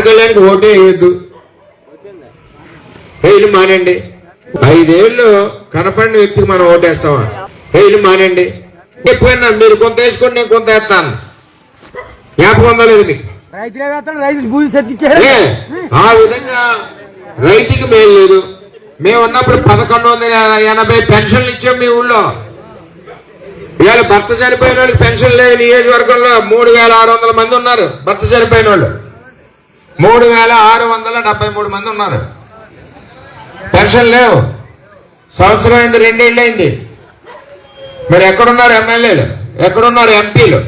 పవన్ కళ్యాణ్కి ఓటే వేయొద్దు, వేయలు మానండి. 5 ఏళ్ళు కనపడిన వ్యక్తికి మనం ఓటేస్తామా? వేయలు మానండి. ఎప్పుడైనా మీరు కొంత వేసుకోండి, నేను కొంత వేస్తాను. జ్ఞాపకం ఉందా లేదు మీకు? ఆ విధంగా రైతుకి మేలు లేదు. మేము ఉన్నప్పుడు 1180 పెన్షన్లు ఇచ్చాం మీ ఊళ్ళో. ఇవాళ భర్త చనిపోయిన వాళ్ళకి పెన్షన్ లేవు. నియోజకవర్గంలో 3600 మంది ఉన్నారు భర్త చనిపోయిన వాళ్ళు. 3673 మంది ఉన్నారు, పెన్షన్ లేవు. సంవత్సరం అయింది, 2 ఏళ్ళు అయింది. మరి ఎక్కడున్నారు ఎమ్మెల్యేలు, ఎక్కడున్నారు ఎంపీలు?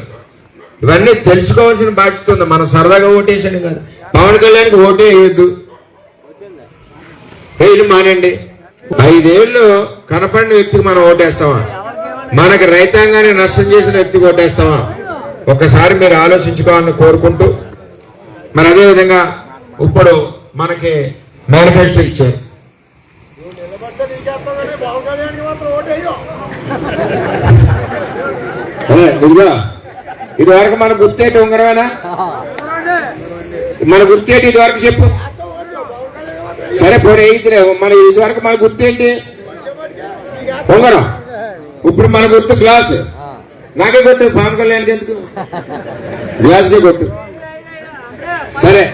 ఇవన్నీ తెలుసుకోవాల్సిన బాధ్యత ఉంది. మనం సరదాగా ఓటేసాను కాదు. పవన్ కళ్యాణ్కి ఓటే వేయొద్దు, వేయలు మానండి. 5 ఏళ్ళు కనపడిన వ్యక్తికి మనం ఓటేస్తామా? మనకి రైతాంగాన్ని నష్టం చేసిన వ్యక్తికి ఓటేస్తామా? ఒక్కసారి మీరు ఆలోచించుకోవాలని కోరుకుంటూ, మరి అదేవిధంగా ఇప్పుడు మనకి మేనిఫెస్టో ఇచ్చారు. ఇదిగో ఇది వరకు మన గుర్తేటి ఉంగరమేనా? మన గుర్తేటి ఇది వరకు చెప్పు. సరే పోనీ అయితే మన ఇది వరకు మన గుర్తేంటి? ఉంగరం. ఇప్పుడు మన గుర్తు గ్లాస్. నాకే కొట్టు, పవన్ కళ్యాణ్కి ఎందుకు? గ్లాస్కే కొట్టు. సరే